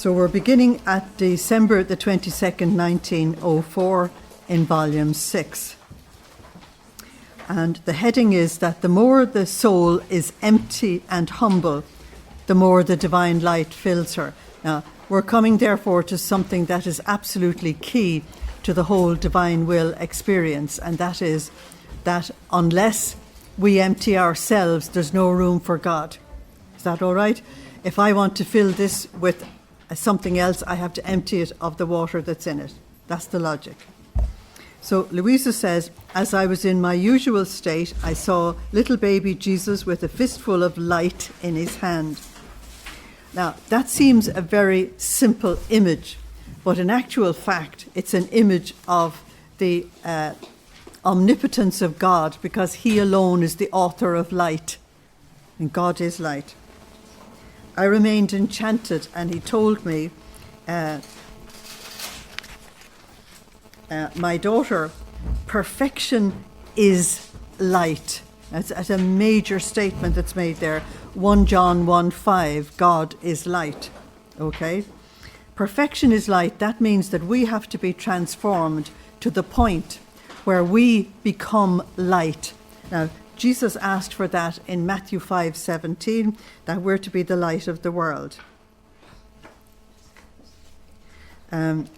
So we're beginning at December the 22nd, 1904 in volume 6. And the heading is that the more the soul is empty and humble, the more the divine light fills her. Now, we're coming therefore to something that is absolutely key to the whole divine will experience, and that is that unless we empty ourselves, there's no room for God. Is that all right? If I want to fill this with something else, I have to empty it of the water that's in it. That's the logic. So Luisa says, as I was in my usual state, I saw little baby Jesus with a fistful of light in his hand. Now, that seems a very simple image, but in actual fact, it's an image of the omnipotence of God, because he alone is the author of light, and God is light. I remained enchanted, and he told me, my daughter, perfection is light. That's a major statement that's made there. 1 John 1:5, God is light. Okay? Perfection is light. That means that we have to be transformed to the point where we become light. Now, Jesus asked for that in Matthew 5:17, that we're to be the light of the world. And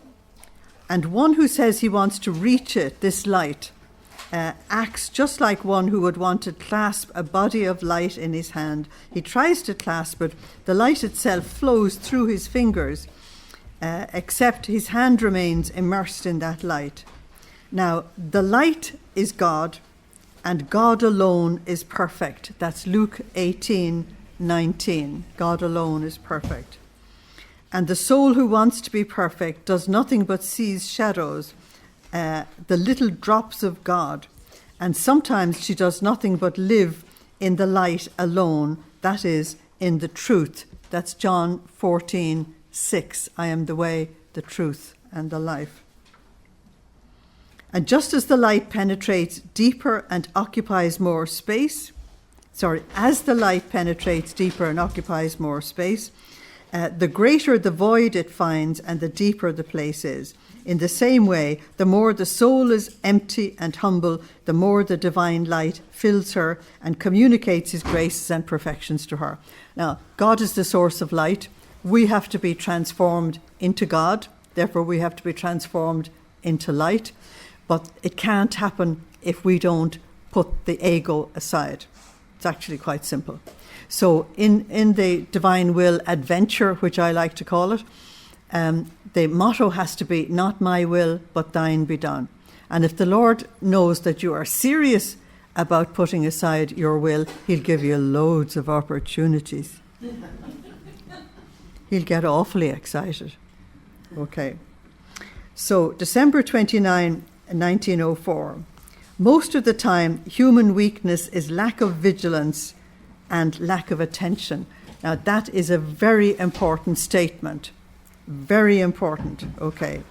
one who says he wants to reach it, this light, acts just like one who would want to clasp a body of light in his hand. He tries to clasp it. The light itself flows through his fingers, except his hand remains immersed in that light. Now, the light is God, and God alone is perfect. That's Luke 18:19. God alone is perfect. And the soul who wants to be perfect does nothing but sees shadows, the little drops of God. And sometimes she does nothing but live in the light alone, that is, in the truth. That's John 14:6. I am the way, the truth, and the life. And just as the light penetrates deeper and occupies more space, as the light penetrates deeper and occupies more space, the greater the void it finds and the deeper the place is. In the same way, the more the soul is empty and humble, the more the divine light fills her and communicates his graces and perfections to her. Now, God is the source of light. We have to be transformed into God. Therefore, we have to be transformed into light. But it can't happen if we don't put the ego aside. It's actually quite simple. So in the divine will adventure, which I like to call it, the motto has to be, not my will, but thine be done. And if the Lord knows that you are serious about putting aside your will, he'll give you loads of opportunities. He'll get awfully excited. Okay. So December 29, 1904. Most of the time, human weakness is lack of vigilance and lack of attention. Now, that is a very important statement. Very important, okay.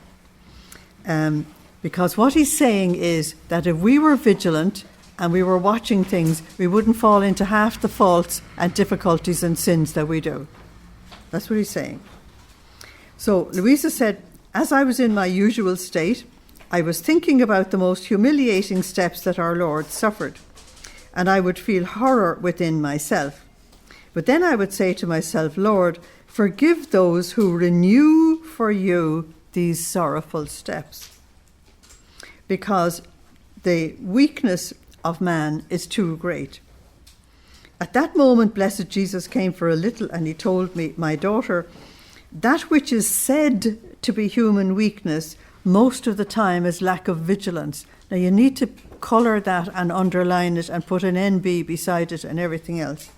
Because what he's saying is that if we were vigilant and we were watching things, we wouldn't fall into half the faults and difficulties and sins that we do. That's what he's saying. So Luisa said, as I was in my usual state, I was thinking about the most humiliating steps that our Lord suffered, and I would feel horror within myself. But then I would say to myself, Lord, forgive those who renew for you these sorrowful steps, because the weakness of man is too great. At that moment, blessed Jesus came for a little, and he told me, my daughter, that which is said to be human weakness most of the time is lack of vigilance. Now you need to colour that and underline it and put an NB beside it and everything else.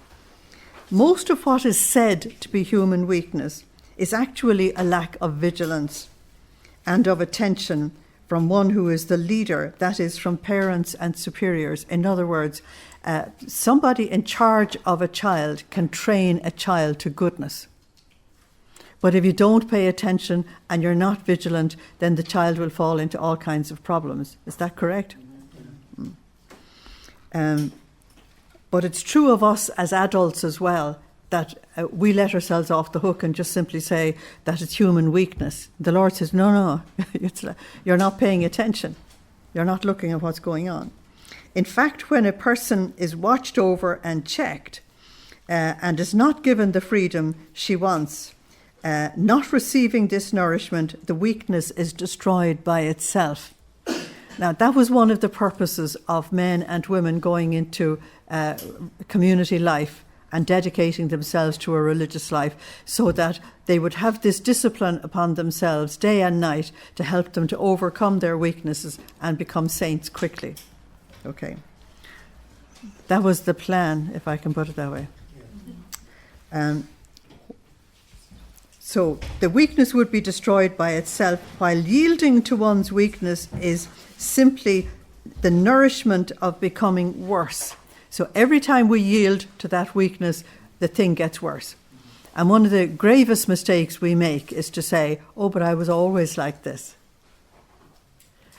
Most of what is said to be human weakness is actually a lack of vigilance and of attention from one who is the leader, that is, from parents and superiors. In other words, somebody in charge of a child can train a child to goodness. But if you don't pay attention and you're not vigilant, then the child will fall into all kinds of problems. Is that correct? But it's true of us as adults as well, that we let ourselves off the hook and just simply say that it's human weakness. The Lord says, no, you're not paying attention. You're not looking at what's going on. In fact, when a person is watched over and checked and is not given the freedom she wants, not receiving this nourishment, the weakness is destroyed by itself. Now, that was one of the purposes of men and women going into community life and dedicating themselves to a religious life, so that they would have this discipline upon themselves day and night to help them to overcome their weaknesses and become saints quickly. Okay. That was the plan, if I can put it that way. So the weakness would be destroyed by itself, while yielding to one's weakness is simply the nourishment of becoming worse. So every time we yield to that weakness, the thing gets worse. And one of the gravest mistakes we make is to say, oh, but I was always like this.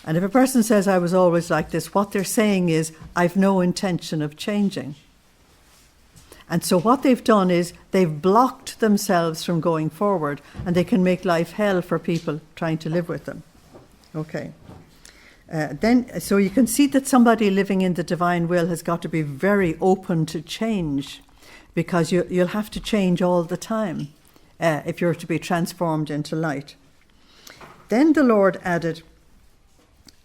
And if a person says, I was always like this, what they're saying is, I've no intention of changing. And so what they've done is they've blocked themselves from going forward, and they can make life hell for people trying to live with them. Okay. So you can see that somebody living in the divine will has got to be very open to change, because you'll have to change all the time if you're to be transformed into light. Then the Lord added,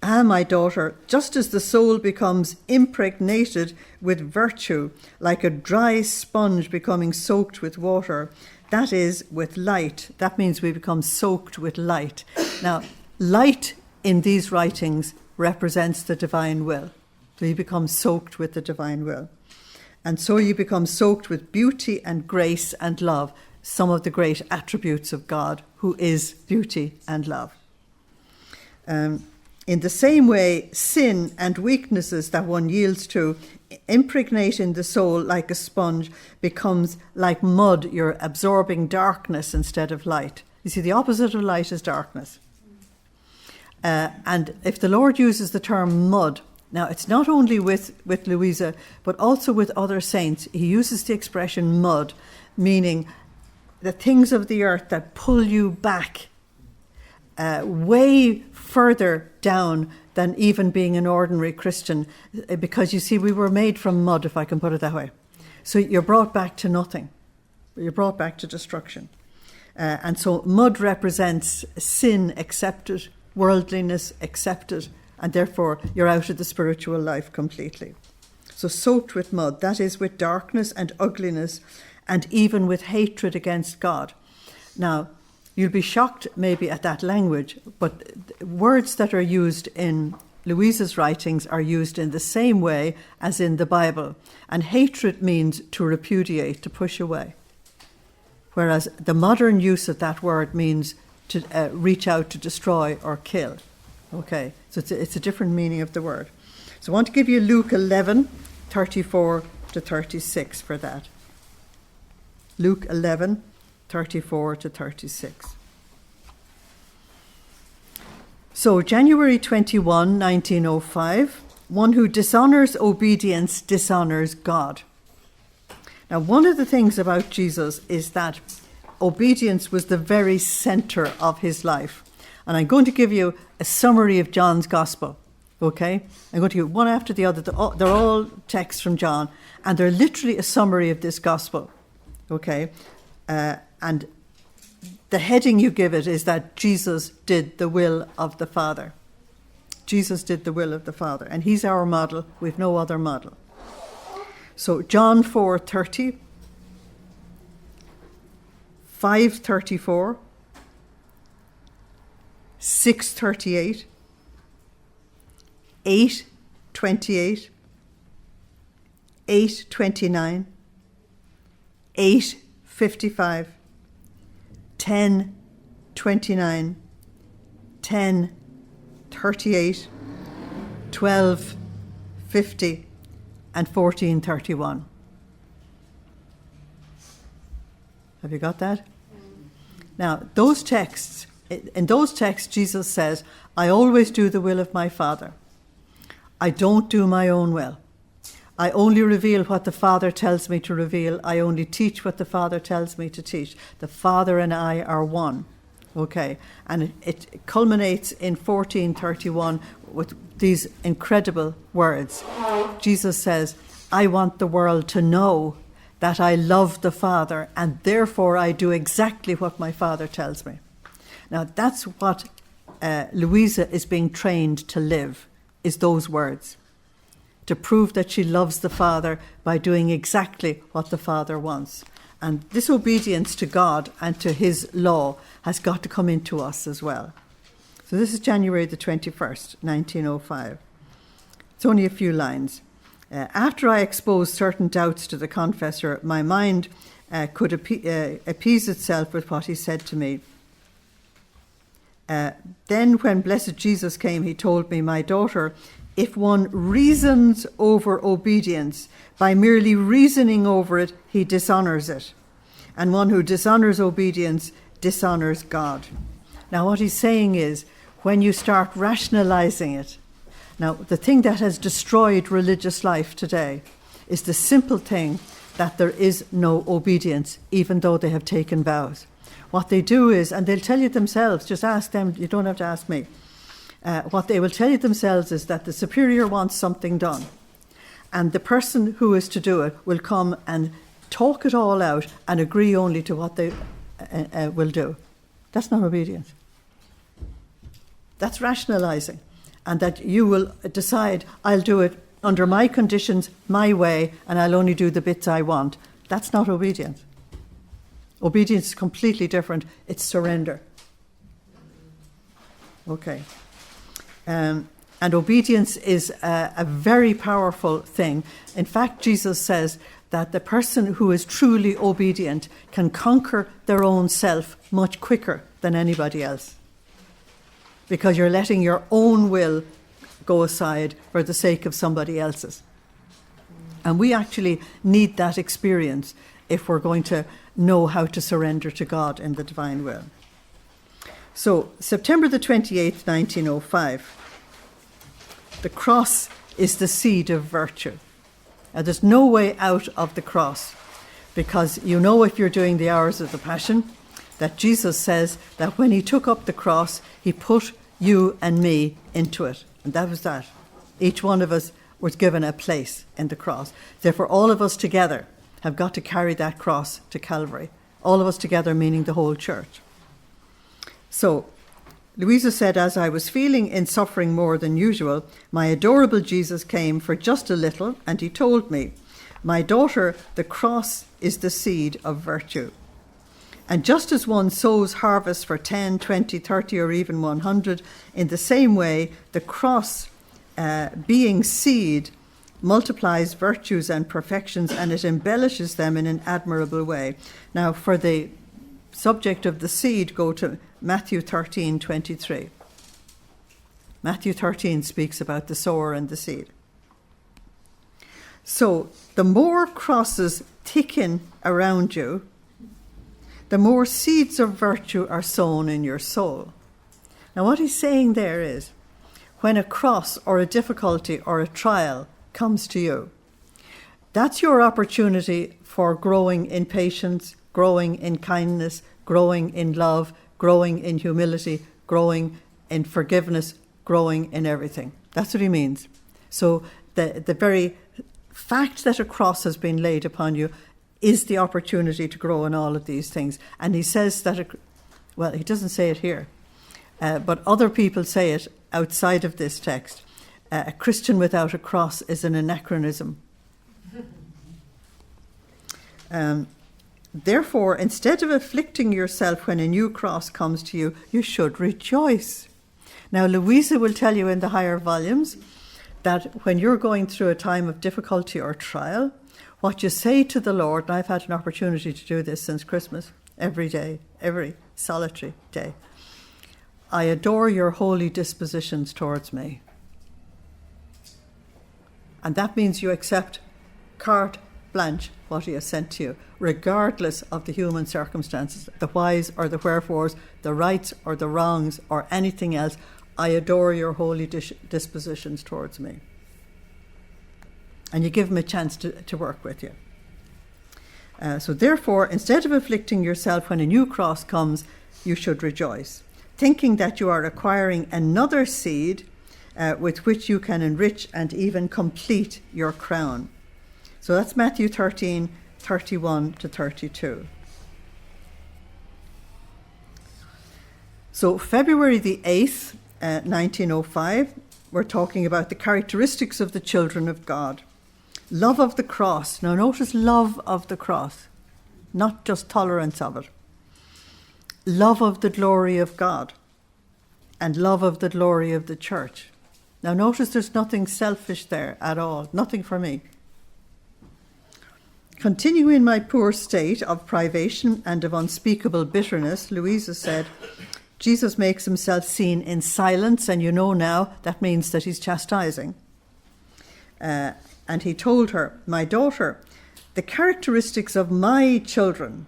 my daughter, just as the soul becomes impregnated with virtue, like a dry sponge becoming soaked with water, that is, with light. That means we become soaked with light. Now, light in these writings represents the divine will. So you become soaked with the divine will. And so you become soaked with beauty and grace and love, some of the great attributes of God, who is beauty and love. In the same way, sin and weaknesses that one yields to, impregnating the soul like a sponge, becomes like mud. You're absorbing darkness instead of light. You see, the opposite of light is darkness. And if the Lord uses the term mud, now it's not only with Luisa, but also with other saints, he uses the expression mud, meaning the things of the earth that pull you back way further down than even being an ordinary Christian, because you see, we were made from mud, if I can put it that way. So you're brought back to nothing. You're brought back to destruction. And so mud represents sin accepted, worldliness accepted, and therefore you're out of the spiritual life completely. So soaked with mud, that is, with darkness and ugliness, and even with hatred against God. Now, you'll be shocked maybe at that language, but words that are used in Luisa's writings are used in the same way as in the Bible. And hatred means to repudiate, to push away. Whereas the modern use of that word means to reach out to destroy or kill. Okay, so it's a different meaning of the word. So I want to give you Luke 11, 34 to 36 for that. Luke 11, 34 to 36. So January 21, 1905, one who dishonors obedience dishonors God. Now, one of the things about Jesus is that obedience was the very center of his life. And I'm going to give you a summary of John's Gospel, okay? I'm going to give one after the other. They're all texts from John, and they're literally a summary of this Gospel, okay? And the heading you give it is that Jesus did the will of the Father. Jesus did the will of the Father, and he's our model. We've no other model. So John 4:30, 5:34, 6:38, 8:28, 8:29, 8:55, 10:29, 10:38, 12:50, and 14:31. Have you got that? Now, those texts, in those texts, Jesus says, I always do the will of my Father. I don't do my own will. I only reveal what the Father tells me to reveal. I only teach what the Father tells me to teach. The Father and I are one. Okay, and it culminates in 14:31 with these incredible words. Jesus says, I want the world to know that I love the Father, and therefore I do exactly what my Father tells me. Now that's what Luisa is being trained to live, is those words. To prove that she loves the Father by doing exactly what the Father wants. And this obedience to God and to his law has got to come into us as well. So this is January the 21st, 1905. It's only a few lines. After I exposed certain doubts to the confessor, my mind could appease itself with what he said to me. Then when blessed Jesus came, he told me, my daughter, if one reasons over obedience, by merely reasoning over it, he dishonors it. And one who dishonors obedience dishonors God. Now what he's saying is, when you start rationalizing it, now the thing that has destroyed religious life today is the simple thing that there is no obedience, even though they have taken vows. What they do is, and they'll tell you themselves, just ask them, you don't have to ask me. What they will tell you themselves is that the superior wants something done. And the person who is to do it will come and talk it all out and agree only to what they will do. That's not obedience. That's rationalizing. And that you will decide, I'll do it under my conditions, my way, and I'll only do the bits I want. That's not obedience. Obedience is completely different. It's surrender. Okay. And obedience is a very powerful thing. In fact, Jesus says that the person who is truly obedient can conquer their own self much quicker than anybody else. Because you're letting your own will go aside for the sake of somebody else's. And we actually need that experience if we're going to know how to surrender to God in the divine will. So, September the 28th, 1905. The cross is the seed of virtue. Now, there's no way out of the cross, because you know, if you're doing the hours of the Passion, that Jesus says that when he took up the cross, he put you and me into it. And that was that. Each one of us was given a place in the cross. Therefore, all of us together have got to carry that cross to Calvary. All of us together, meaning the whole church. So, Luisa said, as I was feeling in suffering more than usual, my adorable Jesus came for just a little, and he told me, my daughter, the cross is the seed of virtue. And just as one sows harvest for 10, 20, 30, or even 100, in the same way, the cross, being seed, multiplies virtues and perfections, and it embellishes them in an admirable way. Now, for the subject of the seed, go to Matthew 13:23. Matthew 13 speaks about the sower and the seed. So, the more crosses thicken around you, the more seeds of virtue are sown in your soul. Now, what he's saying there is, when a cross or a difficulty or a trial comes to you, that's your opportunity for growing in patience, growing in kindness, growing in love, growing in humility, growing in forgiveness, growing in everything. That's what he means. So the very fact that a cross has been laid upon you is the opportunity to grow in all of these things. And he says that, well, he doesn't say it here, but other people say it outside of this text. A Christian without a cross is an anachronism. Therefore, instead of afflicting yourself when a new cross comes to you, you should rejoice. Now, Luisa will tell you in the higher volumes that when you're going through a time of difficulty or trial, what you say to the Lord, and I've had an opportunity to do this since Christmas, every day, every solitary day, I adore your holy dispositions towards me. And that means you accept carte blanche what he has sent to you, regardless of the human circumstances, the whys or the wherefores, the rights or the wrongs or anything else. I adore your holy dispositions towards me. and you give him a chance to work with you. So therefore, instead of afflicting yourself when a new cross comes, you should rejoice, thinking that you are acquiring another seed with which you can enrich and even complete your crown. So that's Matthew 13, 31 to 32. So February the 8th, 1905, we're talking about the characteristics of the children of God. Love of the cross. Now notice love of the cross, not just tolerance of it. Love of the glory of God and love of the glory of the church. Now notice there's nothing selfish there at all, nothing for me. Continue in my poor state of privation and of unspeakable bitterness, Luisa said, Jesus makes himself seen in silence, and you know now that means that he's chastising. And he told her, my daughter, the characteristics of my children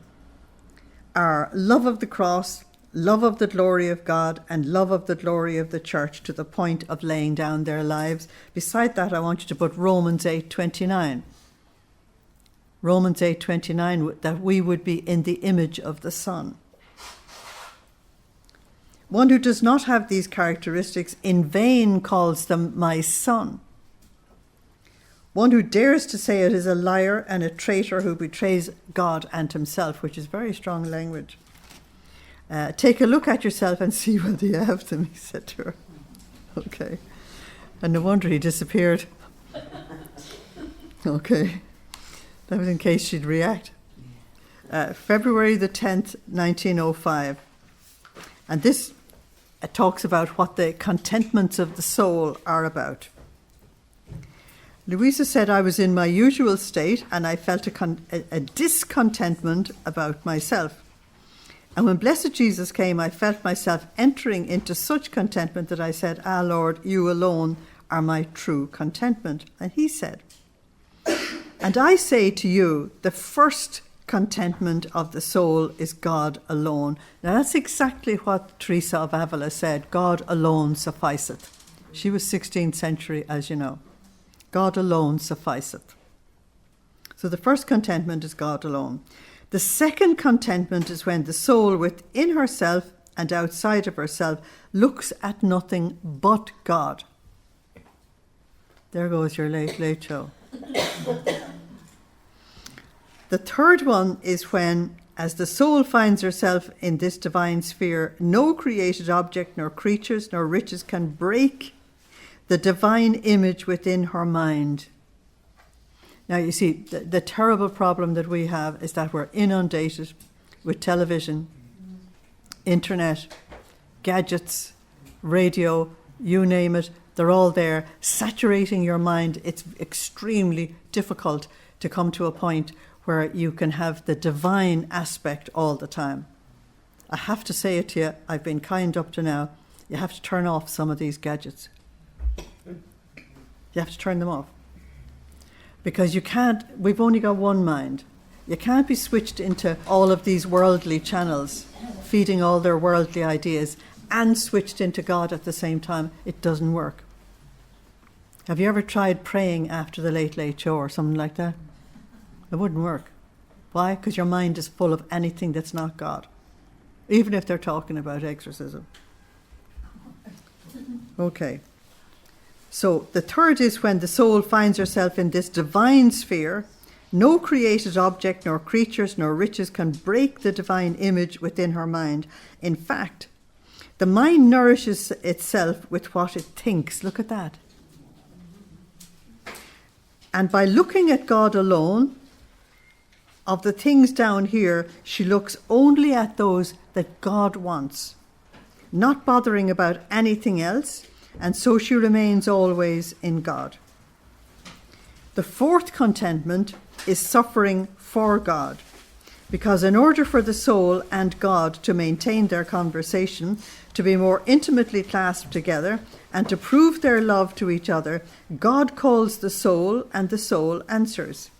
are love of the cross, love of the glory of God, and love of the glory of the church, to the point of laying down their lives. Beside that, I want you to put Romans 8:29. Romans 8:29, that we would be in the image of the Son. One who does not have these characteristics in vain calls them my son. One who dares to say it is a liar and a traitor who betrays God and himself, which is very strong language. Take a look at yourself and see whether you have them, he said to her. Okay. And no wonder he disappeared. Okay. That was in case she'd react. February the 10th, 1905. And this talks about what the contentments of the soul are about. Luisa said, I was in my usual state and I felt a discontentment about myself. And when blessed Jesus came, I felt myself entering into such contentment that I said, Ah, Lord, you alone are my true contentment. And he said, and I say to you, the first contentment of the soul is God alone. Now that's exactly what Teresa of Avila said, God alone sufficeth. She was 16th century, as you know. God alone sufficeth. So the first contentment is God alone. The second contentment is when the soul within herself and outside of herself looks at nothing but God. There goes your late show. The third one is when, as the soul finds herself in this divine sphere, no created object, nor creatures, nor riches can break the divine image within her mind. Now, you see, the terrible problem that we have is that we're inundated with television, internet, gadgets, radio, you name it, they're all there, saturating your mind. It's extremely difficult to come to a point where you can have the divine aspect all the time. I have to say it to you, I've been kind up to now, you have to turn off some of these gadgets. You have to turn them off. Because you can't, we've only got one mind. You can't be switched into all of these worldly channels, feeding all their worldly ideas, and switched into God at the same time. It doesn't work. Have you ever tried praying after the late show or something like that? It wouldn't work. Why? Because your mind is full of anything that's not God, even if they're talking about exorcism. Okay. So the third is when the soul finds herself in this divine sphere, no created object, nor creatures, nor riches can break the divine image within her mind. In fact, the mind nourishes itself with what it thinks. Look at that. And by looking at God alone, of the things down here, she looks only at those that God wants, not bothering about anything else, and so she remains always in God. The fourth contentment is suffering for God, because in order for the soul and God to maintain their conversation, to be more intimately clasped together, and to prove their love to each other, God calls the soul, and the soul answers.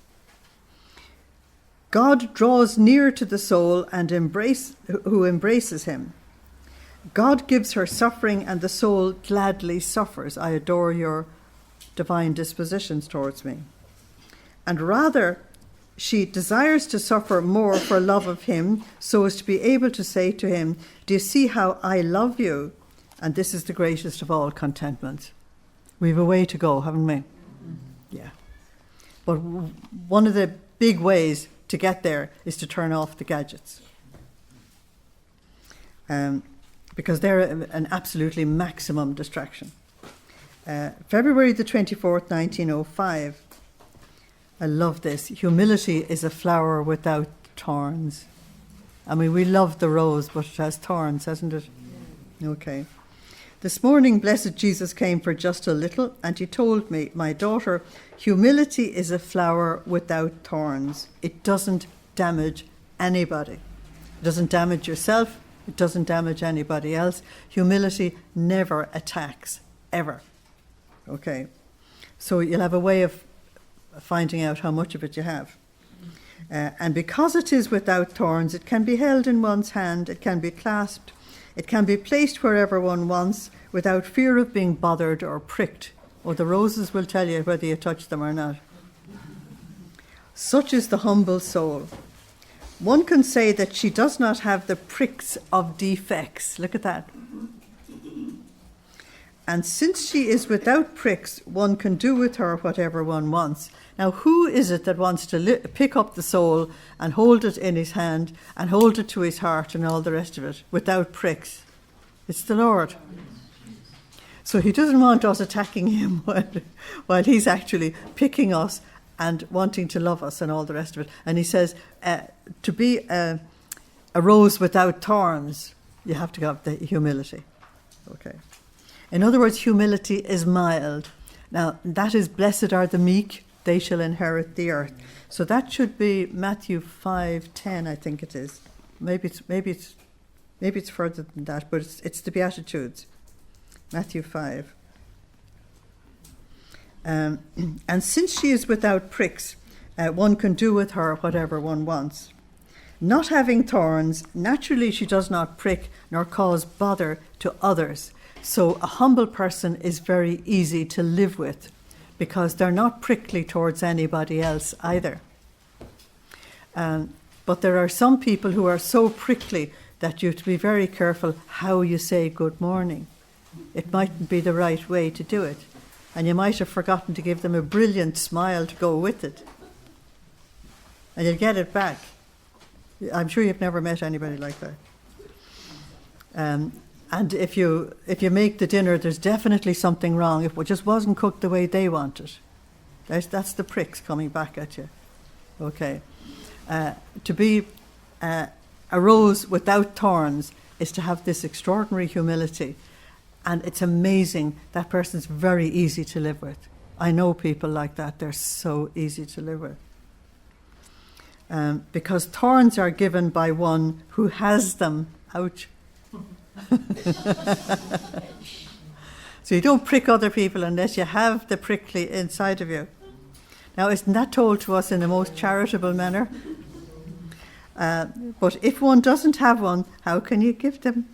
God draws near to the soul and who embraces him. God gives her suffering, and the soul gladly suffers. I adore your divine dispositions towards me. and rather she desires to suffer more for love of him, so as to be able to say to him, do you see how I love you? And this is the greatest of all contentments. We've a way to go, haven't we? Yeah. But one of the big ways to get there is to turn off the gadgets. Because they're an absolutely maximum distraction. February the 24th, 1905. I love this. Humility is a flower without thorns. I mean, we love the rose, but it has thorns, hasn't it? Okay. This morning, blessed Jesus came for just a little, and he told me, my daughter, humility is a flower without thorns. It doesn't damage anybody. It doesn't damage yourself. It doesn't damage anybody else. Humility never attacks, ever. Okay. So you'll have a way of finding out how much of it you have. And because it is without thorns, it can be held in one's hand, it can be clasped, it can be placed wherever one wants without fear of being bothered or pricked. Or the roses will tell you whether you touch them or not. Such is the humble soul. One can say that she does not have the pricks of defects. Look at that. And since she is without pricks, one can do with her whatever one wants. Now, who is it that wants to pick up the soul and hold it in his hand and hold it to his heart and all the rest of it without pricks? It's the Lord. So he doesn't want us attacking him while he's actually picking us and wanting to love us and all the rest of it. And he says, to be a rose without thorns, you have to have the humility. Okay. In other words, humility is mild. Now, that is, blessed are the meek, they shall inherit the earth. So that should be Matthew 5:10, I think it is. Maybe it's further than that, but it's the Beatitudes. Matthew 5. And since she is without pricks, one can do with her whatever one wants. Not having thorns, naturally she does not prick nor cause bother to others. So a humble person is very easy to live with because they're not prickly towards anybody else either. But there are some people who are so prickly that you have to be very careful how you say good morning. It mightn't be the right way to do it. And you might have forgotten to give them a brilliant smile to go with it. And you'll get it back. I'm sure you've never met anybody like that. And if you make the dinner, there's definitely something wrong. If it just wasn't cooked the way they want it. That's the pricks coming back at you. Okay. To be a rose without thorns is to have this extraordinary humility. And it's amazing. That person's very easy to live with. I know people like that. They're so easy to live with. Because thorns are given by one who has them. Ouch. So you don't prick other people unless you have the prickly inside of you. Now, isn't that told to us in the most charitable manner? But if one doesn't have one, how can you give them?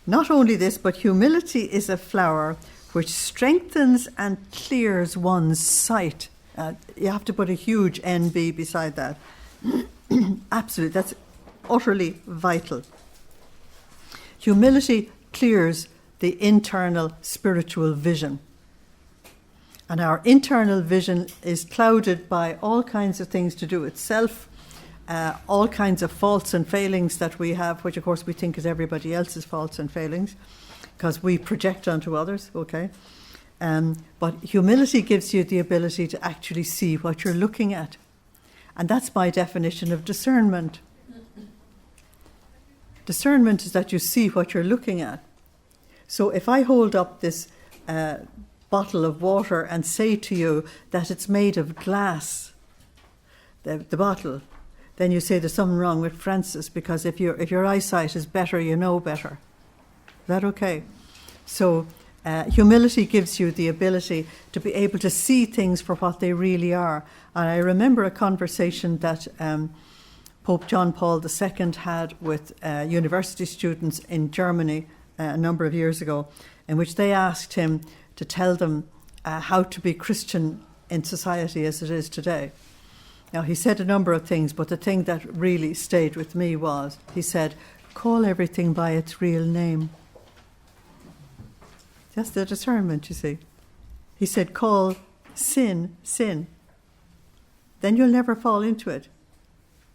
Not only this, but humility is a flower which strengthens and clears one's sight. You have to put a huge NB beside that. Absolutely, that's utterly vital. Humility clears the internal spiritual vision. And our internal vision is clouded by all kinds of things to do with self, all kinds of faults and failings that we have, which of course we think is everybody else's faults and failings, because we project onto others, okay? But humility gives you the ability to actually see what you're looking at. And that's my definition of discernment. Discernment is that you see what you're looking at. So if I hold up this bottle of water and say to you that it's made of glass, the bottle, then you say there's something wrong with Francis, because if your eyesight is better, you know better. Is that okay? So humility gives you the ability to be able to see things for what they really are. And I remember a conversation that Pope John Paul II had with university students in Germany a number of years ago, in which they asked him to tell them how to be Christian in society as it is today. Now, he said a number of things, but the thing that really stayed with me was, he said, call everything by its real name. That's the discernment, you see. He said, call sin, sin. Then you'll never fall into it.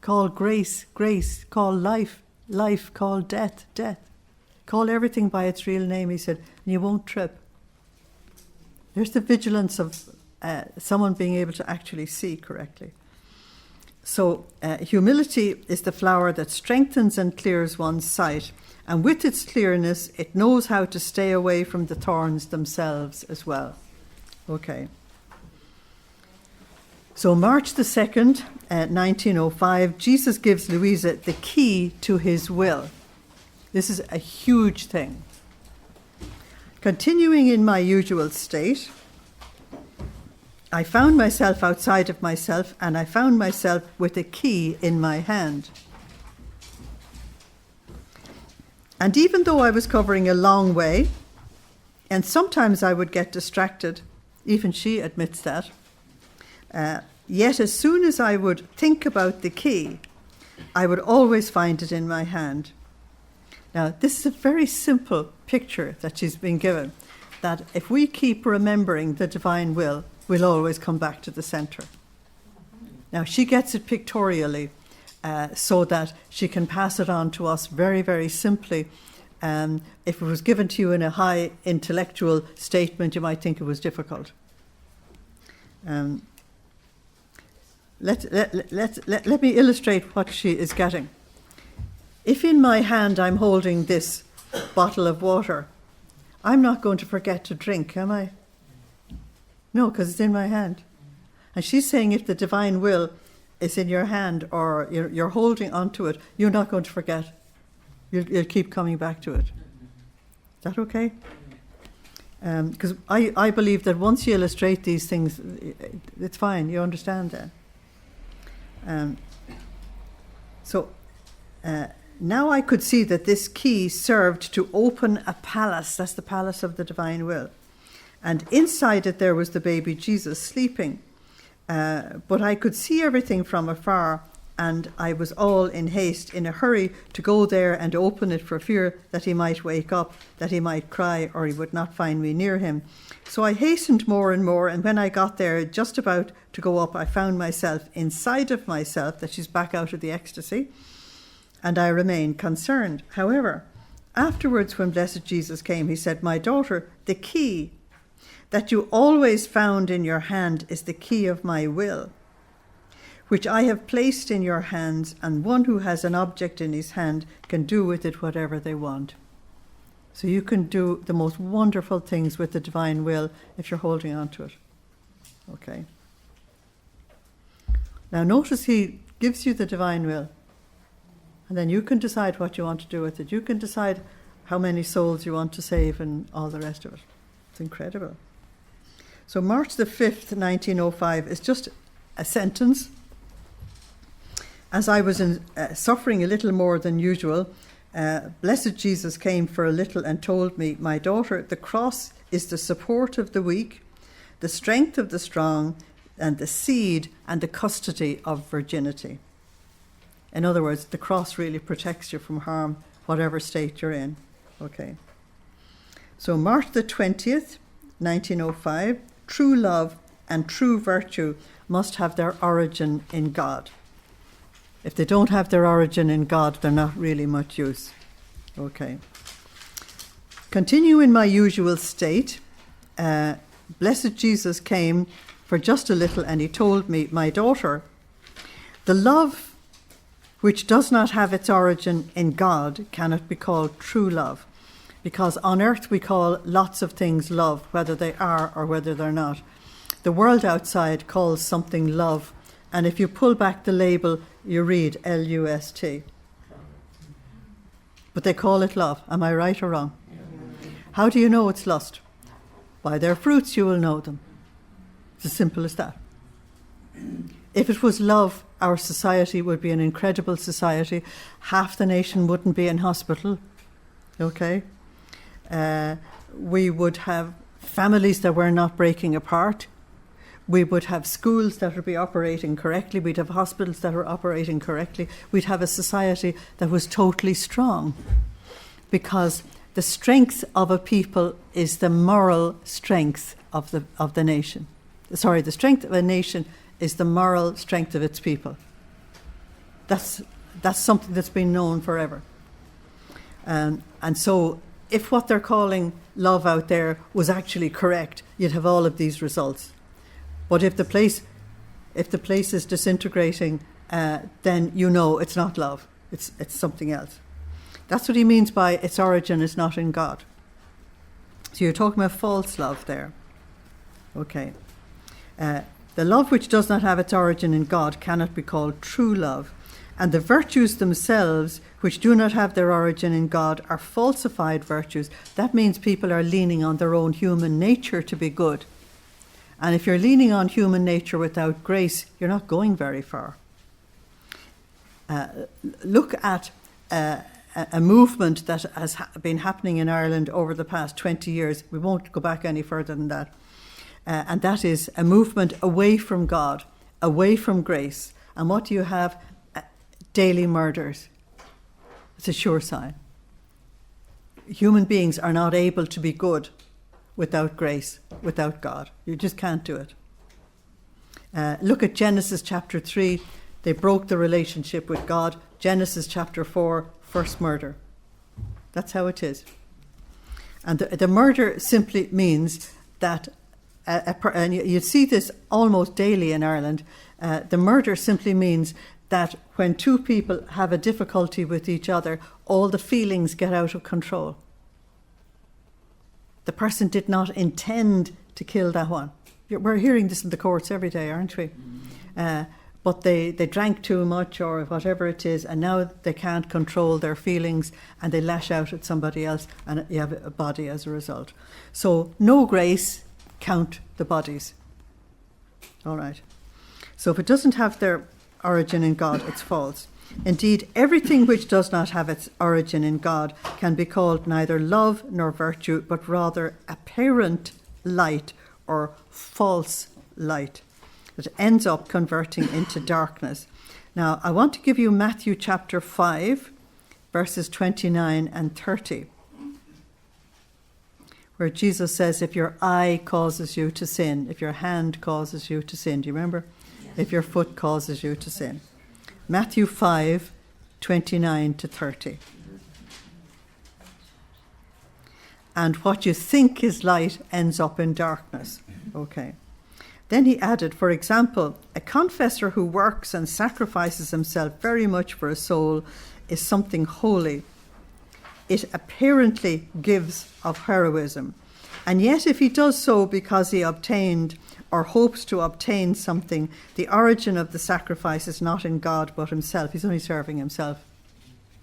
Call grace, grace. Call life, life. Call death, death. Call everything by its real name, he said, and you won't trip. There's the vigilance of someone being able to actually see correctly. So humility is the flower that strengthens and clears one's sight. And with its clearness, it knows how to stay away from the thorns themselves as well. Okay. So March the 2nd, 1905, Jesus gives Luisa the key to his will. This is a huge thing. Continuing in my usual state, I found myself outside of myself, and I found myself with a key in my hand. And even though I was covering a long way, and sometimes I would get distracted, even she admits that, yet as soon as I would think about the key, I would always find it in my hand. Now, this is a very simple picture that she's been given, that if we keep remembering the divine will, we'll always come back to the centre. Now, she gets it pictorially so that she can pass it on to us very, very simply. If it was given to you in a high intellectual statement, you might think it was difficult. Let me illustrate what she is getting. If in my hand I'm holding this bottle of water, I'm not going to forget to drink, am I? No, because it's in my hand. And she's saying if the divine will is in your hand or you're holding onto it, you're not going to forget. You'll keep coming back to it. Is that okay? Because I believe that once you illustrate these things, it's fine. You understand that. Now I could see that this key served to open a palace. That's the palace of the divine will. And inside it there was the baby Jesus sleeping. But I could see everything from afar, and I was all in haste, in a hurry to go there and open it for fear that he might wake up, that he might cry, or he would not find me near him. So I hastened more and more, and when I got there, just about to go up, I found myself inside of myself, that she's back out of the ecstasy, and I remained concerned. However, afterwards, when Blessed Jesus came, he said, "My daughter, the key that you always found in your hand is the key of my will, which I have placed in your hands, and one who has an object in his hand can do with it whatever they want." So you can do the most wonderful things with the divine will if you're holding on to it. Okay. Now notice he gives you the divine will, and then you can decide what you want to do with it. You can decide how many souls you want to save and all the rest of it. It's incredible. So March the 5th, 1905 is just a sentence. As I was suffering a little more than usual, Blessed Jesus came for a little and told me, "My daughter, the cross is the support of the weak, the strength of the strong, and the seed and the custody of virginity." In other words, the cross really protects you from harm, whatever state you're in. Okay. So March the 20th, 1905, true love and true virtue must have their origin in God. If they don't have their origin in God, they're not really much use. Okay. Continue in my usual state. Blessed Jesus came for just a little and he told me, "My daughter, the love which does not have its origin in God cannot be called true love, because on earth we call lots of things love, whether they are or whether they're not. The world outside calls something love, and if you pull back the label, you read L-U-S-T. But they call it love. Am I right or wrong? How do you know it's lust? By their fruits you will know them. It's as simple as that. If it was love, our society would be an incredible society. Half the nation wouldn't be in hospital. Okay? We would have families that were not breaking apart. We would have schools that would be operating correctly. We'd have hospitals that are operating correctly. We'd have a society that was totally strong, because the strength of a people is the moral strength of the nation. Sorry, the strength of a nation is the moral strength of its people. That's something that's been known forever. And so if what they're calling love out there was actually correct, you'd have all of these results. But if the place is disintegrating, then you know it's not love. It's something else. That's what he means by its origin is not in God. So you're talking about false love there. Okay. The love which does not have its origin in God cannot be called true love. And the virtues themselves, which do not have their origin in God, are falsified virtues. That means people are leaning on their own human nature to be good. And if you're leaning on human nature without grace, you're not going very far. Look at a movement that has been happening in Ireland over the past 20 years. We won't go back any further than that. And that is a movement away from God, away from grace. And what do you have? Daily murders. It's a sure sign. Human beings are not able to be good without grace, without God. You just can't do it. Look at Genesis chapter 3. They broke the relationship with God. Genesis chapter 4, first murder. That's how it is. And the murder simply means that, and you see this almost daily in Ireland, the murder simply means that when two people have a difficulty with each other, all the feelings get out of control. The person did not intend to kill that one. We're hearing this in the courts every day, aren't we? But they drank too much or whatever it is, and now they can't control their feelings and they lash out at somebody else, and you have a body as a result. So no grace, count the bodies. All right. So if it doesn't have their origin in God, it's false. Indeed, everything which does not have its origin in God can be called neither love nor virtue, but rather apparent light or false light that ends up converting into darkness. Now, I want to give you Matthew chapter 5, verses 29 and 30, where Jesus says, if your eye causes you to sin, if your hand causes you to sin, do you remember? If your foot causes you to sin. Matthew 5, 29 to 30. And what you think is light ends up in darkness. Okay. Then he added, for example, a confessor who works and sacrifices himself very much for a soul is something holy. It apparently gives of heroism. And yet if he does so because he obtained or hopes to obtain something, the origin of the sacrifice is not in God but himself. He's only serving himself.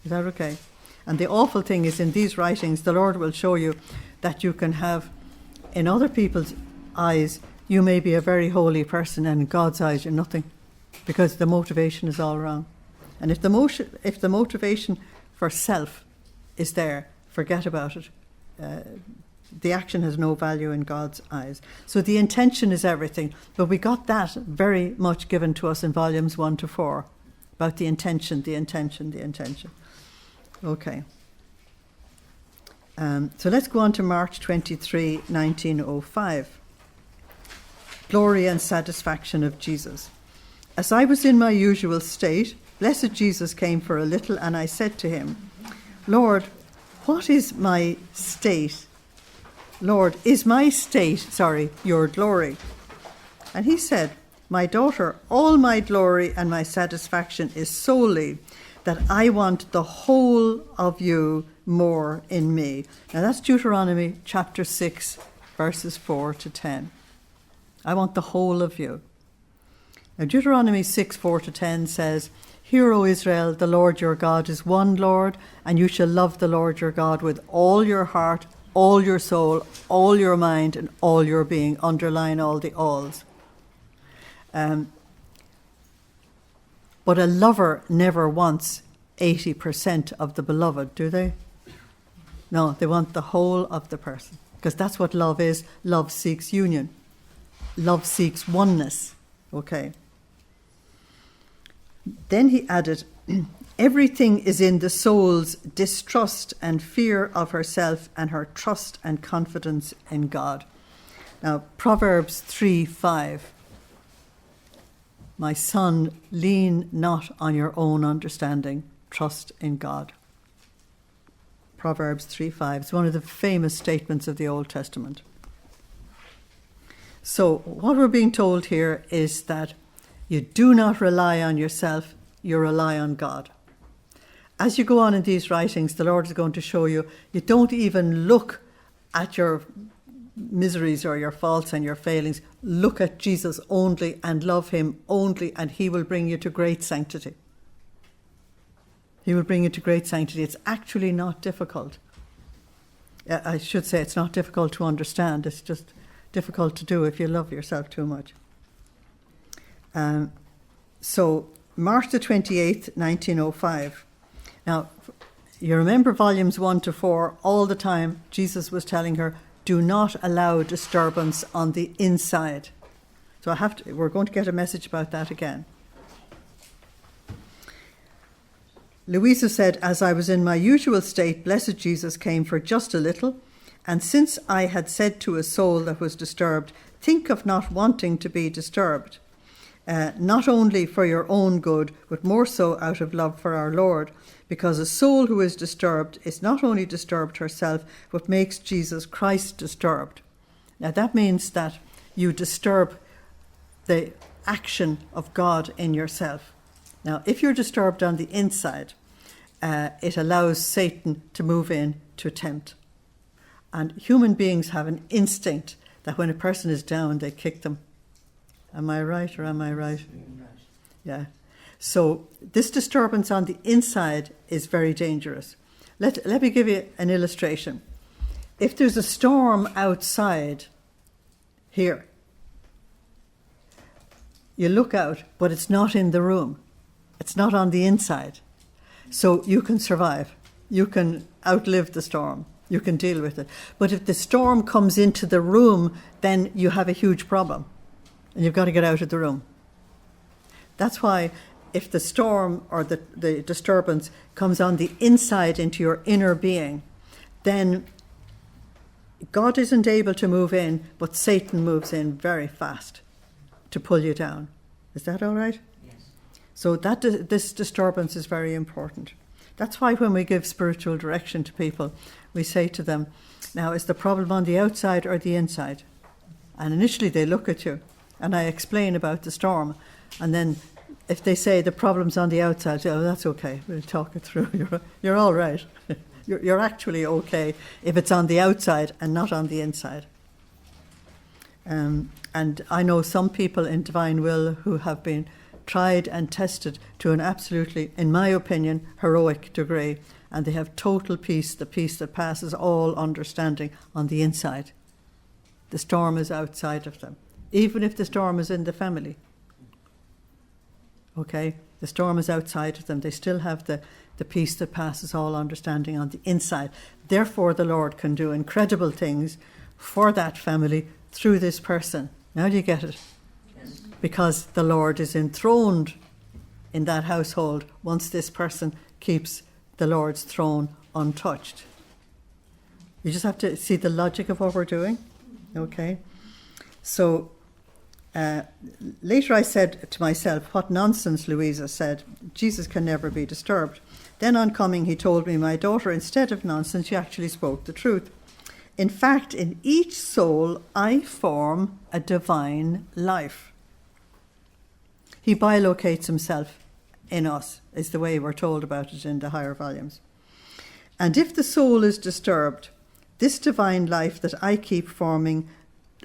Is that okay? And the awful thing is, in these writings, the Lord will show you that you can have, in other people's eyes, you may be a very holy person, and in God's eyes you're nothing, because the motivation is all wrong. And if the motivation for self is there, forget about it. The action has no value in God's eyes. So the intention is everything. But we got that very much given to us in volumes 1 to 4, about the intention. Okay. So let's go on to March 23, 1905. Glory and satisfaction of Jesus. As I was in my usual state, blessed Jesus came for a little, and I said to him, Lord, what is my state? Lord, is my state, your glory? And he said, my daughter, all my glory and my satisfaction is solely that I want the whole of you more in me. Now that's Deuteronomy chapter 6, verses 4 to 10. I want the whole of you. Now Deuteronomy 6, 4 to 10 says, Hear, O Israel, the Lord your God is one Lord, and you shall love the Lord your God with all your heart, all your soul, all your mind, and all your being. Underline all the alls. But a lover never wants 80% of the beloved, do they? No, they want the whole of the person, because that's what love is. Love seeks union. love seeks oneness. Okay. Then he added, everything is in the soul's distrust and fear of herself and her trust and confidence in God. Now, Proverbs 3:5. My son, lean not on your own understanding, trust in God. Proverbs 3:5. It's one of the famous statements of the Old Testament. So what we're being told here is that you do not rely on yourself, you rely on God. As you go on in these writings, the Lord is going to show you, you don't even look at your miseries or your faults and your failings. Look at Jesus only and love him only, and he will bring you to great sanctity. He will bring you to great sanctity. It's actually not difficult. I should say it's not difficult to understand. It's just difficult to do if you love yourself too much. So, March the 28th, 1905. Now, you remember volumes 1 to 4, all the time Jesus was telling her, do not allow disturbance on the inside. So we're going to get a message about that again. Luisa said, as I was in my usual state, blessed Jesus came for just a little, and since I had said to a soul that was disturbed, think of not wanting to be disturbed, not only for your own good, but more so out of love for our Lord, because a soul who is disturbed is not only disturbed herself, but makes Jesus Christ disturbed. Now that means that you disturb the action of God in yourself. Now, if you're disturbed on the inside, it allows Satan to move in to tempt. And human beings have an instinct that when a person is down, they kick them. Am I right or am I right? Yeah. So this disturbance on the inside is very dangerous. Let me give you an illustration. If there's a storm outside here, you look out, but it's not in the room. It's not on the inside. So you can survive. You can outlive the storm. You can deal with it. But if the storm comes into the room, then you have a huge problem. And you've got to get out of the room. That's why if the storm or the disturbance comes on the inside into your inner being, then God isn't able to move in, but Satan moves in very fast to pull you down. Is that all right? Yes. So this disturbance is very important. That's why when we give spiritual direction to people, we say to them, now, is the problem on the outside or the inside? And initially they look at you, and I explain about the storm. And then if they say the problem's on the outside, I say, oh, that's okay, we'll talk it through. You're all right. You're actually okay if it's on the outside and not on the inside. And I know some people in Divine Will who have been tried and tested to an absolutely, in my opinion, heroic degree, and they have total peace, the peace that passes all understanding on the inside. The storm is outside of them, even if the storm is in the family. Okay? The storm is outside of them. They still have the peace that passes all understanding on the inside. Therefore, the Lord can do incredible things for that family through this person. Now do you get it? Yes. Because the Lord is enthroned in that household once this person keeps the Lord's throne untouched. You just have to see the logic of what we're doing. Okay? So, later I said to myself, what nonsense, Luisa said. Jesus can never be disturbed. Then on coming, he told me, my daughter, instead of nonsense, you actually spoke the truth. In fact, in each soul, I form a divine life. He bilocates himself in us, is the way we're told about it in the higher volumes. And if the soul is disturbed, this divine life that I keep forming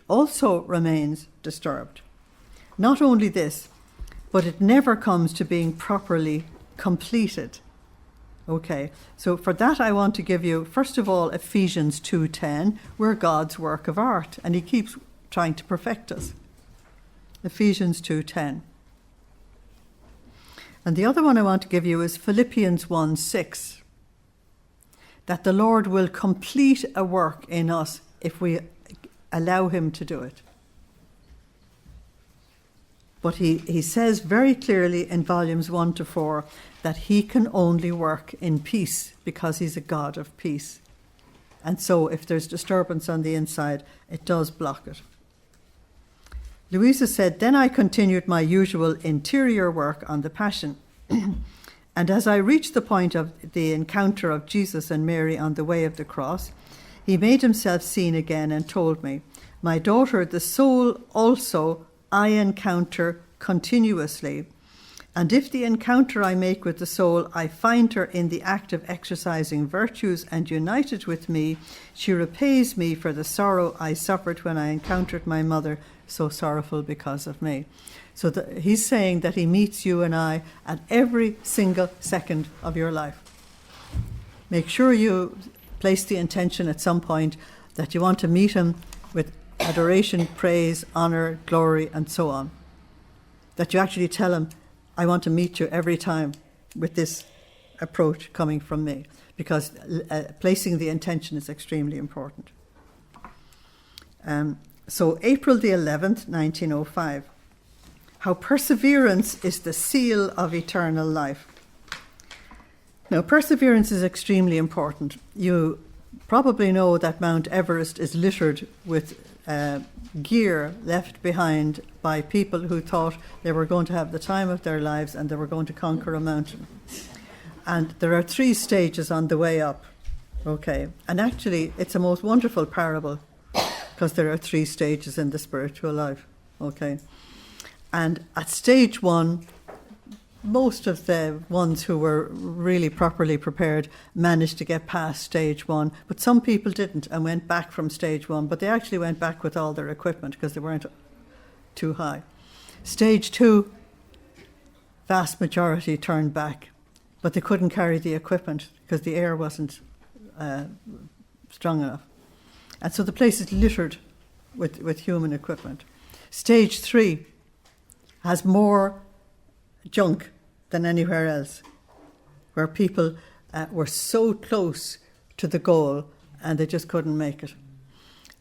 also remains disturbed. Not only this, but it never comes to being properly completed. Okay, so for that I want to give you, first of all, Ephesians 2:10. We're God's work of art, and he keeps trying to perfect us. Ephesians 2:10. And the other one I want to give you is Philippians 1:6. That the Lord will complete a work in us if we allow him to do it. But he says very clearly in volumes 1 to 4 that he can only work in peace because he's a God of peace. And so if there's disturbance on the inside, it does block it. Luisa said, then I continued my usual interior work on the Passion. And as I reached the point of the encounter of Jesus and Mary on the way of the cross, he made himself seen again and told me, my daughter, the soul also I encounter continuously. And if the encounter I make with the soul, I find her in the act of exercising virtues and united with me, she repays me for the sorrow I suffered when I encountered my mother, so sorrowful because of me. So he's saying that he meets you and I at every single second of your life. Make sure you place the intention at some point that you want to meet him with adoration, praise, honor, glory, and so on. That you actually tell him, I want to meet you every time with this approach coming from me, because placing the intention is extremely important. So April the 11th, 1905. How perseverance is the seal of eternal life. Now, perseverance is extremely important. You probably know that Mount Everest is littered with gear left behind by people who thought they were going to have the time of their lives and they were going to conquer a mountain. And there are 3 stages on the way up. Okay. And actually, it's a most wonderful parable because there are 3 stages in the spiritual life. Okay. And at stage 1, most of the ones who were really properly prepared managed to get past stage 1, but some people didn't and went back from stage 1, but they actually went back with all their equipment because they weren't too high. Stage 2, vast majority turned back, but they couldn't carry the equipment because the air wasn't strong enough. And so the place is littered with human equipment. Stage 3 has more junk than anywhere else, where people were so close to the goal and they just couldn't make it.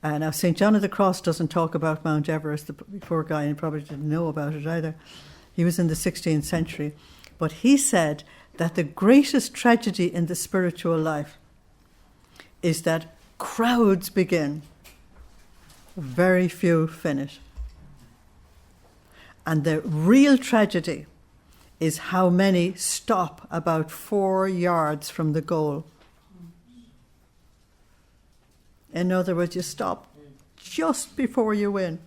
Now, St. John of the Cross doesn't talk about Mount Everest, the poor guy, and probably didn't know about it either. He was in the 16th century. But he said that the greatest tragedy in the spiritual life is that crowds begin, very few finish. And the real tragedy is how many stop about 4 yards from the goal. In other words, you stop just before you win.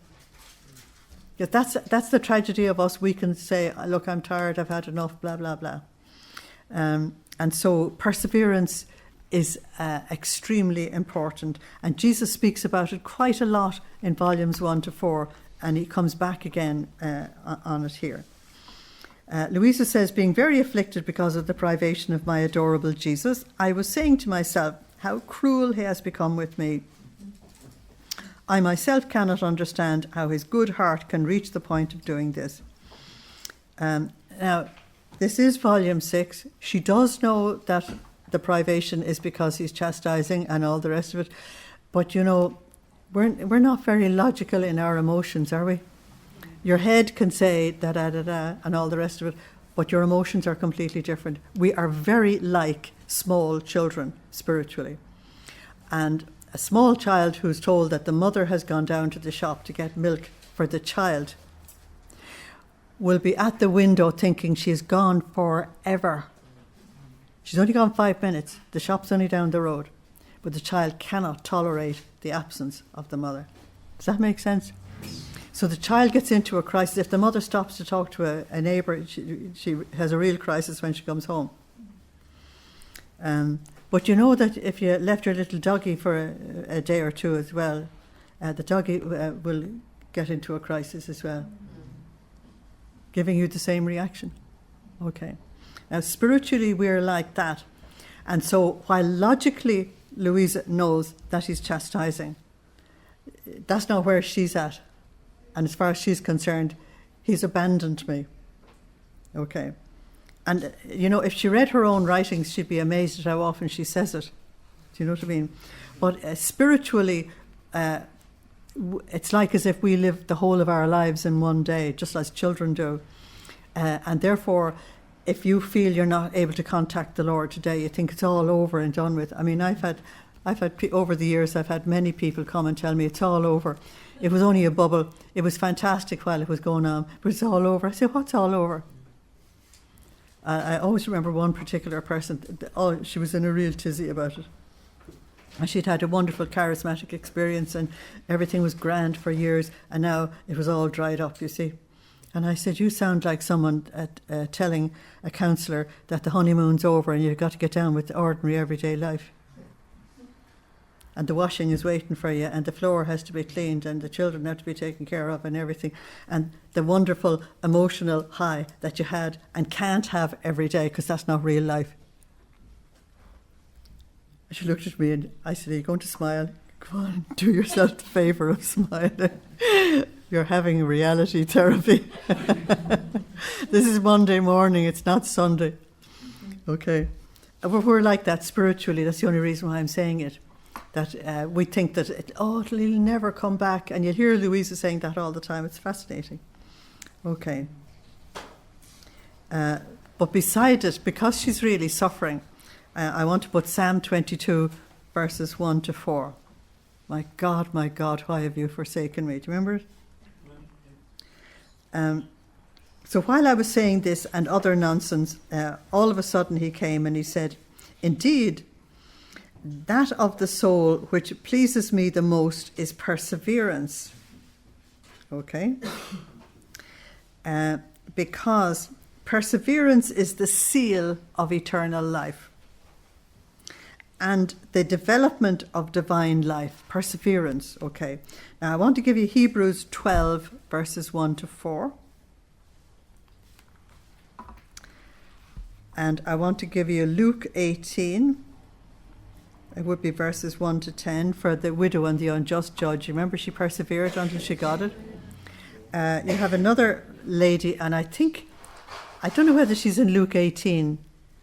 Yeah, that's the tragedy of us. We can say, look, I'm tired, I've had enough, blah, blah, blah. And so perseverance is extremely important. And Jesus speaks about it quite a lot in volumes 1 to 4, and he comes back again on it here. Luisa says, being very afflicted because of the privation of my adorable Jesus, I was saying to myself, how cruel he has become with me. I myself cannot understand how his good heart can reach the point of doing this. Now, this is volume 6. She does know that the privation is because he's chastising and all the rest of it. But, you know, we're not very logical in our emotions, are we? Your head can say da-da-da-da and all the rest of it, but your emotions are completely different. We are very like small children spiritually. And a small child who's told that the mother has gone down to the shop to get milk for the child will be at the window thinking she's gone forever. She's only gone 5 minutes. The shop's only down the road. But the child cannot tolerate the absence of the mother. Does that make sense? So the child gets into a crisis. If the mother stops to talk to a neighbour, she has a real crisis when she comes home. But you know that if you left your little doggy for a day or two as well, the doggy will get into a crisis as well, giving you the same reaction. Okay. Now, spiritually, we're like that. And so while logically Luisa knows that he's chastising, that's not where she's at. And as far as she's concerned, he's abandoned me. Okay. And, you know, if she read her own writings, she'd be amazed at how often she says it. Do you know what I mean? But spiritually, it's like as if we live the whole of our lives in one day, just as children do. And therefore, if you feel you're not able to contact the Lord today, you think it's all over and done with. I mean, I've had over the years, I've had many people come and tell me it's all over. It was only a bubble. It was fantastic while it was going on, but it's all over. I said, what's all over? I always remember one particular person. She was in a real tizzy about it. And she'd had a wonderful charismatic experience and everything was grand for years, and now it was all dried up, you see. And I said, you sound like someone telling a counsellor that the honeymoon's over and you've got to get down with ordinary everyday life. And the washing is waiting for you, and the floor has to be cleaned, and the children have to be taken care of, and everything. And the wonderful emotional high that you had and can't have every day, because that's not real life. She looked at me and I said, are you going to smile? Come on, do yourself the favour of smiling. You're having reality therapy. This is Monday morning, it's not Sunday. Okay. We're like that spiritually. That's the only reason why I'm saying it. That we think that, it'll never come back. And you'll hear Luisa saying that all the time. It's fascinating. Okay. But beside it, because she's really suffering, I want to put Psalm 22, verses 1 to 4. My God, why have you forsaken me? Do you remember it? So while I was saying this and other nonsense, all of a sudden he came and he said, indeed, that of the soul which pleases me the most is perseverance. Okay? Because perseverance is the seal of eternal life and the development of divine life. Perseverance, okay. Now I want to give you Hebrews 12, verses 1 to 4. And I want to give you Luke 18. It would be verses 1 to 10 for the widow and the unjust judge. You remember she persevered until she got it? You have another lady, and I don't know whether she's in Luke 18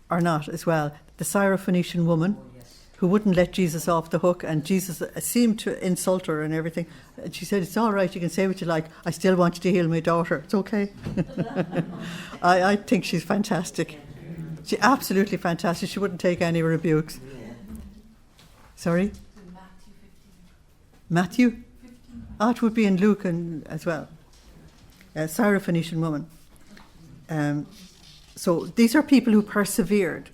or not as well, the Syrophoenician woman who wouldn't let Jesus off the hook, and Jesus seemed to insult her and everything. And she said, it's all right, you can say what you like. I still want you to heal my daughter. It's okay. I think she's fantastic. She's absolutely fantastic. She wouldn't take any rebukes. Sorry? Matthew? Oh, it would be in Luke as well. Syrophoenician woman. So these are people who persevered.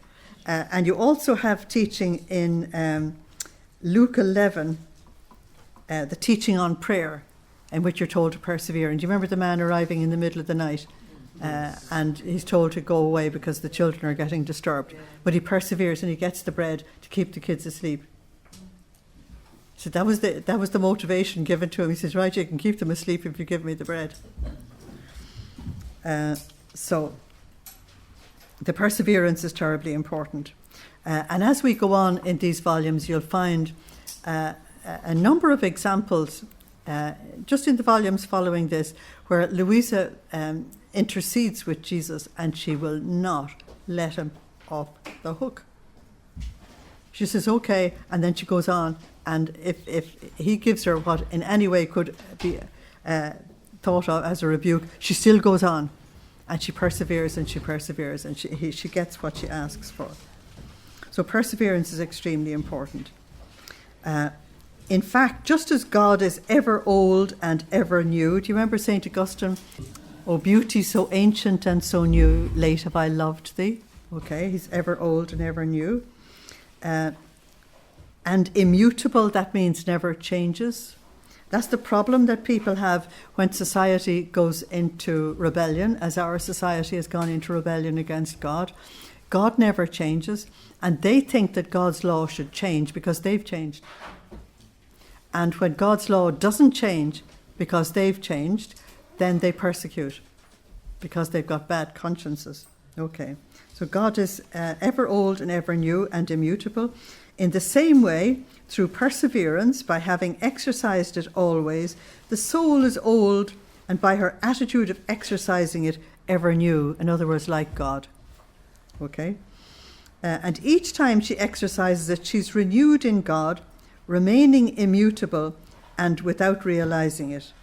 And you also have teaching in Luke 11, the teaching on prayer, in which you're told to persevere. And do you remember the man arriving in the middle of the night? And he's told to go away because the children are getting disturbed. But he perseveres and he gets the bread to keep the kids asleep. So that was the motivation given to him. He says, right, you can keep them asleep if you give me the bread. So the perseverance is terribly important. And as we go on in these volumes, you'll find a number of examples, just in the volumes following this, where Luisa intercedes with Jesus and she will not let him off the hook. She says, okay, and then she goes on. And if he gives her what in any way could be thought of as a rebuke, she still goes on. And she perseveres and she perseveres and she gets what she asks for. So perseverance is extremely important. In fact, just as God is ever old and ever new, do you remember St. Augustine? Oh, beauty so ancient and so new, late have I loved thee. Okay, he's ever old and ever new. And immutable, that means never changes. That's the problem that people have when society goes into rebellion, as our society has gone into rebellion against God. God never changes, and they think that God's law should change because they've changed. And when God's law doesn't change because they've changed, then they persecute because they've got bad consciences. Okay, so God is ever old and ever new and immutable. In the same way, through perseverance, by having exercised it always, the soul is old, and by her attitude of exercising it, ever new. In other words, like God. Okay? And each time she exercises it, she's renewed in God, remaining immutable, and without realizing it.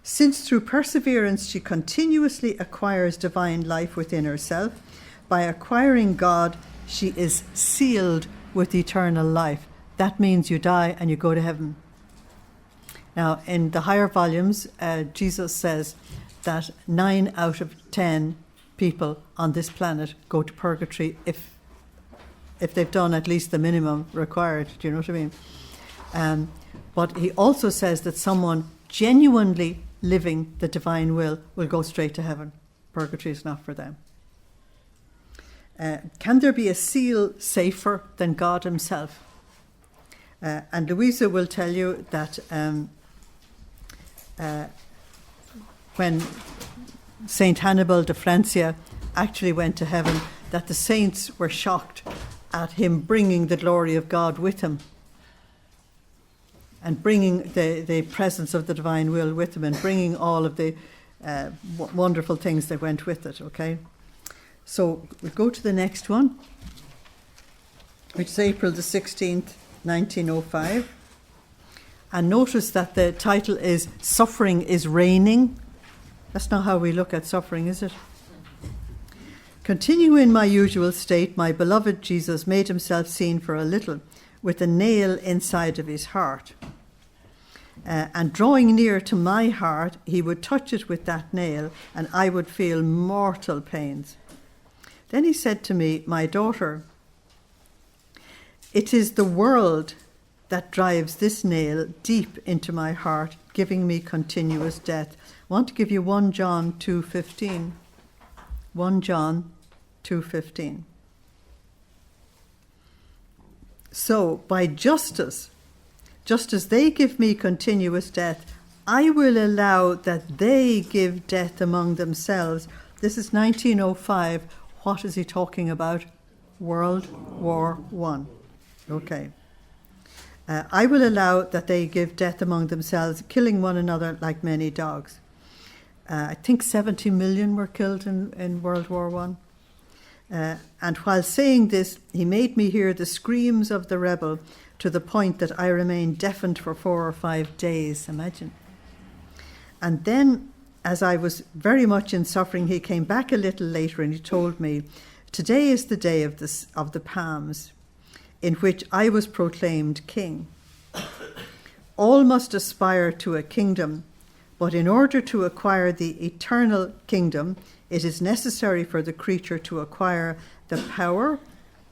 Since through perseverance she continuously acquires divine life within herself, by acquiring God, she is sealed with eternal life. That means you die and you go to heaven. Now, in the higher volumes, Jesus says that 9 out of 10 people on this planet go to purgatory if they've done at least the minimum required. Do you know what I mean? But he also says that someone genuinely living the divine will go straight to heaven. Purgatory is not for them. Can there be a seal safer than God himself? And Luisa will tell you that when Saint Hannibal de Francia actually went to heaven, that the saints were shocked at him bringing the glory of God with him, and bringing the presence of the divine will with him, and bringing all of the wonderful things that went with it, okay? So we'll go to the next one, which is April the 16th, 1905. And notice that the title is Suffering is Reigning. That's not how we look at suffering, is it? Continue in my usual state, my beloved Jesus made himself seen for a little with a nail inside of his heart. And drawing near to my heart, he would touch it with that nail, and I would feel mortal pains. Then he said to me, my daughter, it is the world that drives this nail deep into my heart, giving me continuous death. I want to give you 1 John 2:15. 1 John 2:15. So, by justice, just as they give me continuous death, I will allow that they give death among themselves. This is 1905. What is he talking about? World War I. Okay. I will allow that they give death among themselves, killing one another like many dogs. I think 70 million were killed in World War I. And while saying this, he made me hear the screams of the rebel to the point that I remained deafened for 4 or 5 days. Imagine. And then, as I was very much in suffering, he came back a little later and he told me, today is the day of the Palms, in which I was proclaimed king. All must aspire to a kingdom, but in order to acquire the eternal kingdom, it is necessary for the creature to acquire the power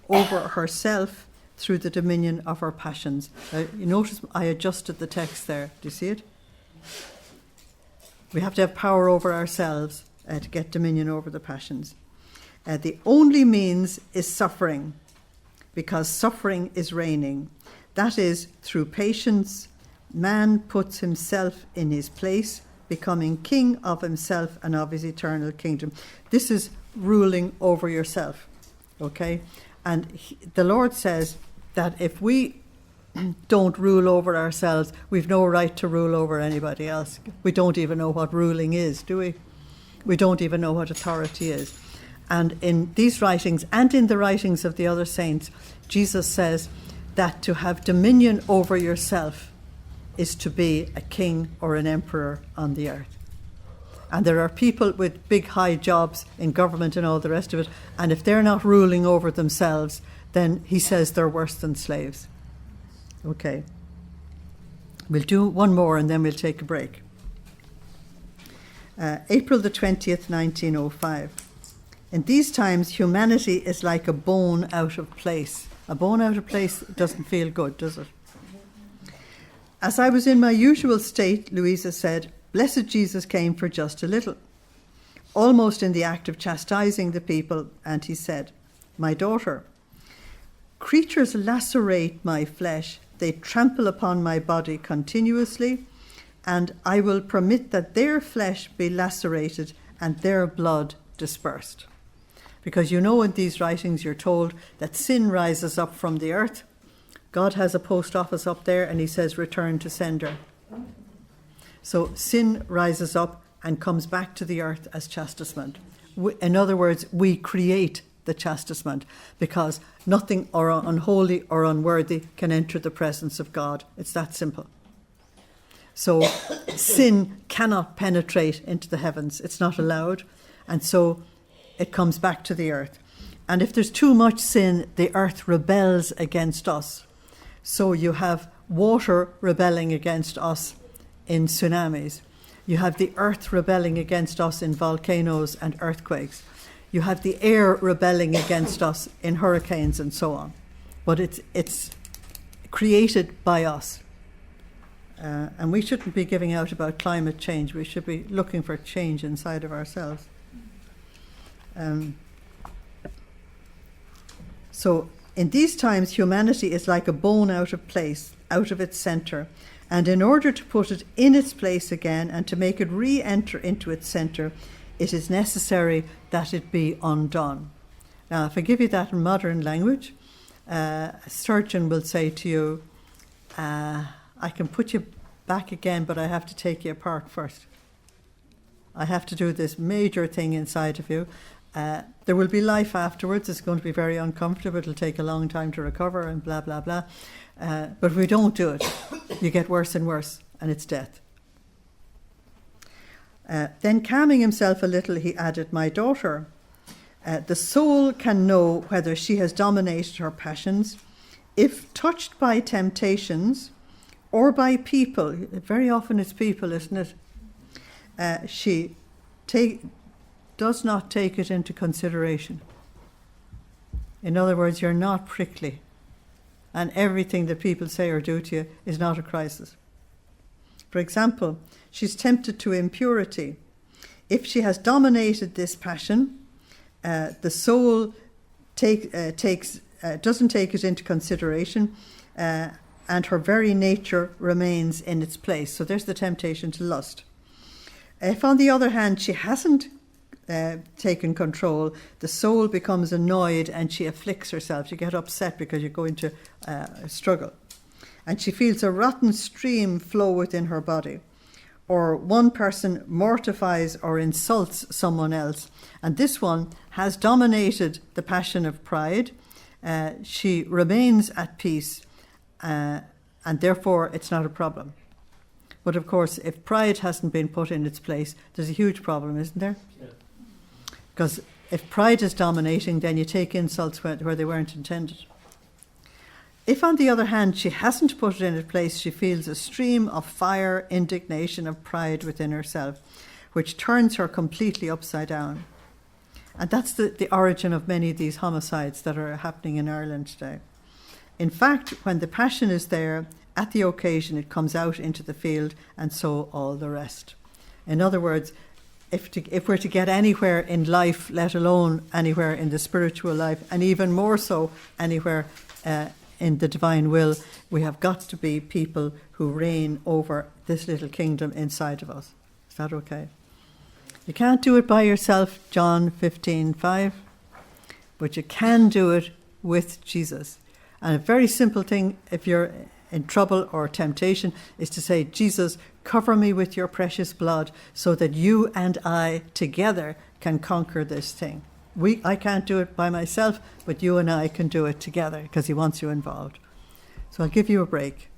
over herself through the dominion of her passions. You notice I adjusted the text there. Do you see it? We have to have power over ourselves to get dominion over the passions. The only means is suffering, because suffering is reigning. That is, through patience, man puts himself in his place, becoming king of himself and of his eternal kingdom. This is ruling over yourself, okay? And the Lord says that if we don't rule over ourselves, we've no right to rule over anybody else. We don't even know what ruling is, do we? We don't even know what authority is. And in these writings and in the writings of the other saints, Jesus says that to have dominion over yourself is to be a king or an emperor on the earth. And there are people with big high jobs in government and all the rest of it, and if they're not ruling over themselves, then he says they're worse than slaves. Okay. We'll do one more and then we'll take a break. April the 20th, 1905. In these times, humanity is like a bone out of place. A bone out of place doesn't feel good, does it? As I was in my usual state, Luisa said, Blessed Jesus came for just a little, almost in the act of chastising the people, and he said, My daughter, creatures lacerate my flesh, they trample upon my body continuously, and I will permit that their flesh be lacerated and their blood dispersed. Because you know in these writings you're told that sin rises up from the earth. God has a post office up there and he says, return to sender. So sin rises up and comes back to the earth as chastisement. In other words, we create the chastisement because nothing or unholy or unworthy can enter the presence of God. It's that simple. So sin cannot penetrate into the heavens. It's not allowed. And so it comes back to the earth. And if there's too much sin, the earth rebels against us. So you have water rebelling against us in tsunamis. You have the earth rebelling against us in volcanoes and earthquakes. You have the air rebelling against us in hurricanes and so on. But it's created by us. And we shouldn't be giving out about climate change. We should be looking for change inside of ourselves. So in these times, humanity is like a bone out of place, out of its centre. And in order to put it in its place again and to make it re-enter into its centre, it is necessary that it be undone. Now, if I give you that in modern language, a surgeon will say to you, I can put you back again, but I have to take you apart first. I have to do this major thing inside of you. There will be life afterwards. It's going to be very uncomfortable. It'll take a long time to recover and blah, blah, blah. But if we don't do it, you get worse and worse, and it's death. Then calming himself a little, he added, my daughter, the soul can know whether she has dominated her passions. If touched by temptations or by people, very often it's people, isn't it? She does not take it into consideration. In other words, you're not prickly, and everything that people say or do to you is not a crisis. For example, she's tempted to impurity. If she has dominated this passion, the soul doesn't take it into consideration, and her very nature remains in its place. So there's the temptation to lust. If, on the other hand, she hasn't taken control, the soul becomes annoyed and she afflicts herself. You get upset because you're going to struggle. And she feels a rotten stream flow within her body. Or one person mortifies or insults someone else. And this one has dominated the passion of pride. She remains at peace, and therefore it's not a problem. But of course, if pride hasn't been put in its place, there's a huge problem, isn't there? Because if pride is dominating, then you take insults where they weren't intended. If, on the other hand, she hasn't put it in its place, she feels a stream of fire, indignation, of pride within herself, which turns her completely upside down. And that's the origin of many of these homicides that are happening in Ireland today. In fact, when the passion is there, at the occasion it comes out into the field, and so all the rest. In other words, if we're to get anywhere in life, let alone anywhere in the spiritual life, and even more so anywhere in the divine will, we have got to be people who reign over this little kingdom inside of us. Is that okay? You can't do it by yourself, John 15:5, but you can do it with Jesus. And a very simple thing, if you're in trouble or temptation, is to say, Jesus, cover me with your precious blood so that you and I together can conquer this thing. I can't do it by myself, but you and I can do it together because he wants you involved. So I'll give you a break.